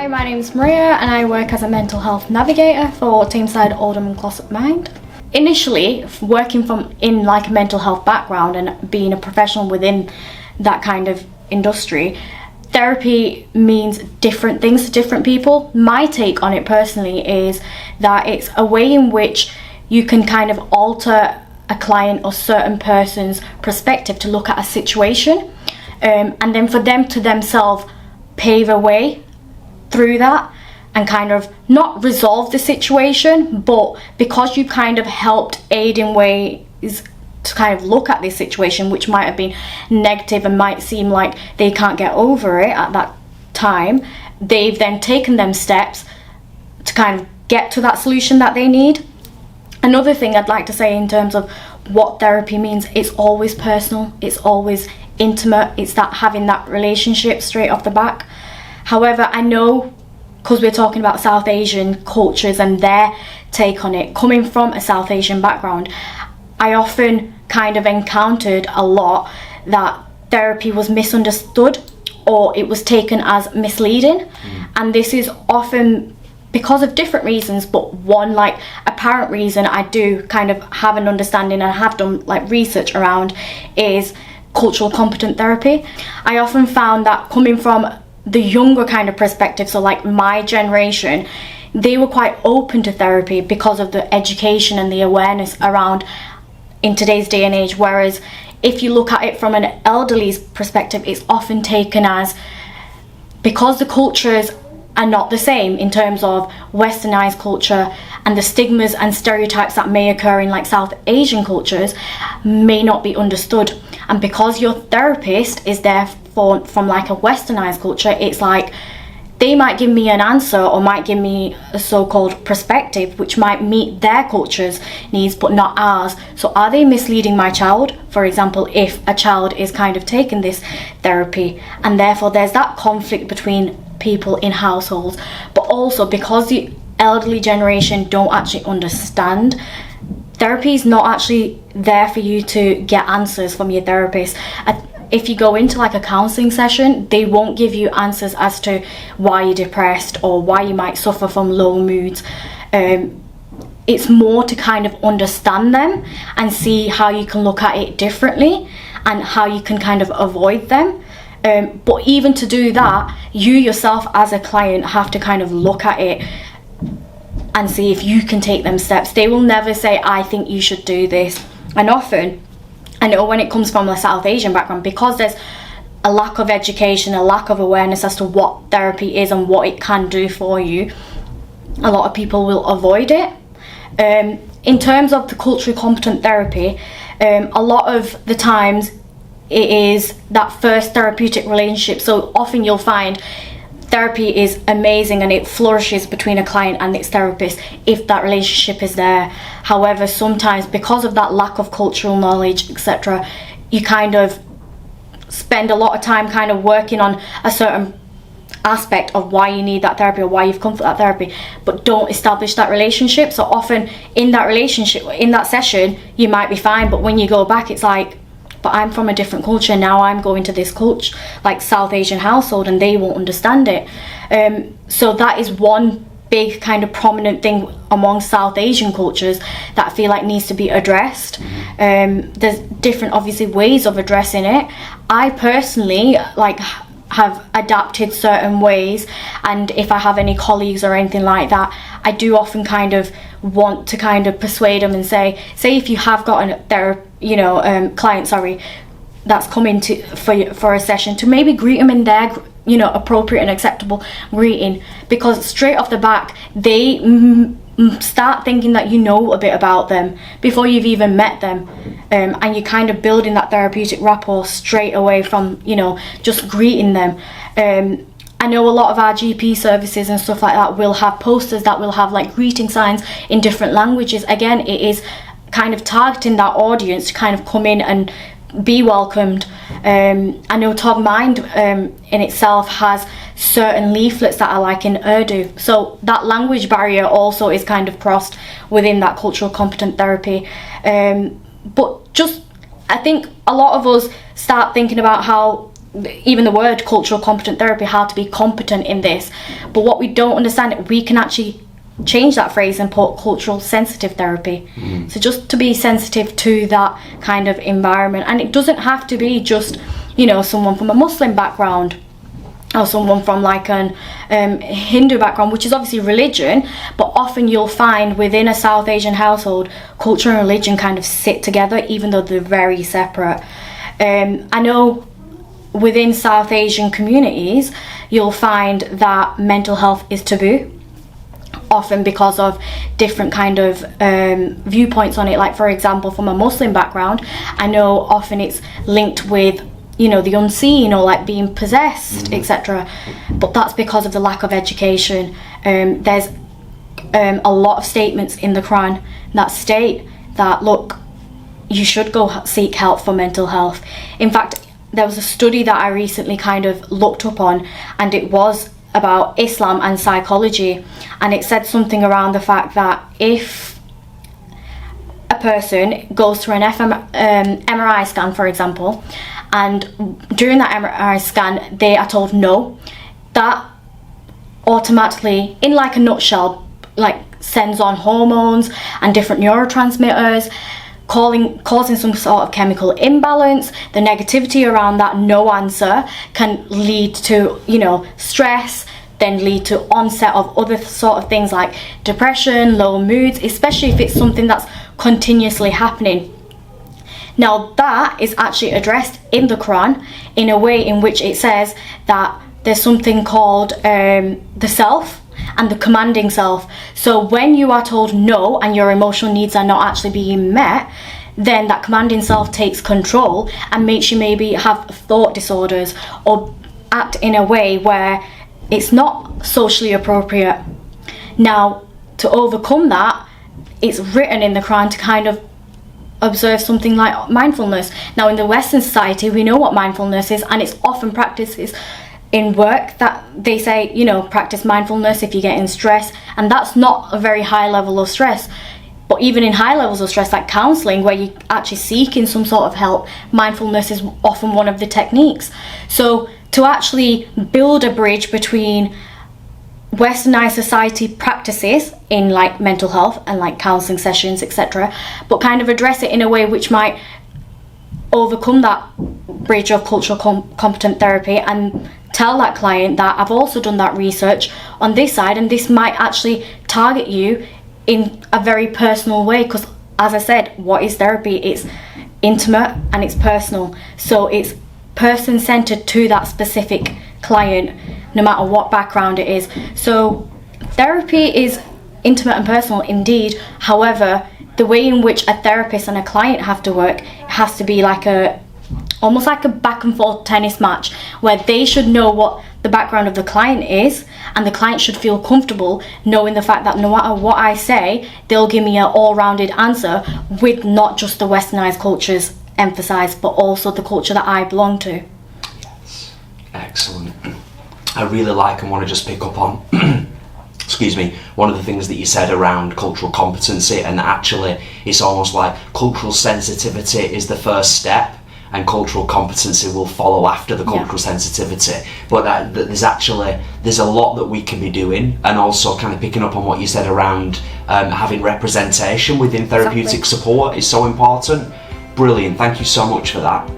Hi, my name is Maria and I work as a mental health navigator for Tameside, Oldham and Glossop Mind. Initially, working in like a mental health background and being a professional within that kind of industry, therapy means different things to different people. My take on it personally is that it's a way in which you can kind of alter a client or certain person's perspective to look at a situation, and then for them to themselves pave a way through that and kind of not resolve the situation, but because you kind of helped aid in ways to kind of look at this situation which might have been negative and might seem like they can't get over it at that time, they've then taken them steps to kind of get to that solution that they need. Another thing I'd like to say in terms of what therapy means, it's always personal, it's always intimate, it's that having that relationship straight off the back. However, I know, because we're talking about South Asian cultures and their take on it, coming from a South Asian background, I often kind of encountered a lot that therapy was misunderstood or it was taken as misleading. And this is often because of different reasons, but one like apparent reason I do kind of have an understanding and have done like research around is cultural competent therapy. I often found that coming from the younger kind of perspective, so like my generation, they were quite open to therapy because of the education and the awareness around in today's day and age, whereas if you look at it from an elderly's perspective, it's often taken as, because the cultures are not the same in terms of westernized culture and the stigmas and stereotypes that may occur in like South Asian cultures may not be understood, and because your therapist is there from like a westernized culture, it's like they might give me an answer or might give me a so-called perspective which might meet their culture's needs but not ours. So are they misleading my child, for example, if a child is kind of taking this therapy? And therefore there's that conflict between people in households, but also because the elderly generation don't actually understand, therapy is not actually there for you to get answers from your therapist. If you go into like a counselling session, they won't give you answers as to why you're depressed or why you might suffer from low moods. It's more to kind of understand them and see how you can look at it differently and how you can kind of avoid them. But even to do that, you yourself as a client have to kind of look at it and see if you can take them steps. They will never say, I think you should do this. And often, I know when it comes from a South Asian background, because there's a lack of education, a lack of awareness as to what therapy is and what it can do for you, a lot of people will avoid it. In terms of the culturally competent therapy, a lot of the times it is that first therapeutic relationship. So often you'll find therapy is amazing and it flourishes between a client and its therapist if that relationship is there. However, sometimes because of that lack of cultural knowledge, etc., you kind of spend a lot of time kind of working on a certain aspect of why you need that therapy or why you've come for that therapy, but don't establish that relationship. So often in that relationship, in that session, you might be fine, but when you go back, it's like, but I'm from a different culture, now I'm going to this culture, like South Asian household, and they won't understand it. So that is one big kind of prominent thing among South Asian cultures that I feel like needs to be addressed. There's different, obviously, ways of addressing it. I personally, like, have adapted certain ways, and if I have any colleagues or anything like that, I do often kind of want to kind of persuade them and say if you have got client that's coming to for a session, to maybe greet them in their appropriate and acceptable greeting, because straight off the back they start thinking that you know a bit about them before you've even met them, and you're kind of building that therapeutic rapport straight away from just greeting them. I know a lot of our GP services and stuff like that will have posters that will have like greeting signs in different languages. Again, it is kind of targeting that audience to kind of come in and be welcomed. I know Top Mind in itself has certain leaflets that are like in Urdu, so that language barrier also is kind of crossed within that cultural competent therapy. But just, I think a lot of us start thinking about how even the word cultural competent therapy, how to be competent in this. But what we don't understand, we can actually change that phrase and put cultural sensitive therapy. So just to be sensitive to that kind of environment. And it doesn't have to be just, you know, someone from a Muslim background or someone from like an Hindu background, which is obviously religion, but often you'll find within a South Asian household, culture and religion kind of sit together, even though they're very separate. I know within South Asian communities, you'll find that mental health is taboo, often because of different kind of viewpoints on it. Like, for example, from a Muslim background, I know often it's linked with, you know, the unseen or like being possessed, etc. But that's because of the lack of education. There's a lot of statements in the Quran that state that, look, you should go seek help for mental health. In fact, there was a study that I recently kind of looked up on, and it was about Islam and psychology, and it said something around the fact that if a person goes through an MRI scan, for example, and during that MRI scan they are told no, that automatically, in like a nutshell, like sends on hormones and different neurotransmitters, causing some sort of chemical imbalance. The negativity around that no answer can lead to, you know, stress, then lead to onset of other sort of things like depression, low moods, especially if it's something that's continuously happening. Now that is actually addressed in the Quran in a way in which it says that there's something called the self and the commanding self. So when you are told no and your emotional needs are not actually being met, then that commanding self takes control and makes you maybe have thought disorders or act in a way where it's not socially appropriate. Now, to overcome that, it's written in the Quran to kind of observe something like mindfulness. Now, in the Western society, we know what mindfulness is, and it's often practiced in work, that they say, you know, practice mindfulness if you're getting stress, and that's not a very high level of stress. But even in high levels of stress, like counselling, where you're actually seeking some sort of help, mindfulness is often one of the techniques. So to actually build a bridge between westernized society practices in like mental health and like counselling sessions, etc., but kind of address it in a way which might overcome that bridge of cultural competent therapy, and tell that client that I've also done that research on this side, and this might actually target you in a very personal way. Because as I said, what is therapy? It's intimate and it's personal, so it's person-centered to that specific client, no matter what background it is. So therapy is intimate and personal indeed. However, the way in which a therapist and a client have to work has to be like almost like a back and forth tennis match, where they should know what the background of the client is, and the client should feel comfortable knowing the fact that no matter what I say, they'll give me an all-rounded answer with not just the westernized cultures emphasized, but also the culture that I belong to. Yes, excellent. I really like and want to just pick up on excuse me, one of the things that you said around cultural competency, and actually it's almost like cultural sensitivity is the first step and cultural competency will follow after the cultural sensitivity. But there's a lot that we can be doing, and also kind of picking up on what you said around having representation within therapeutic support is so important. Brilliant, thank you so much for that.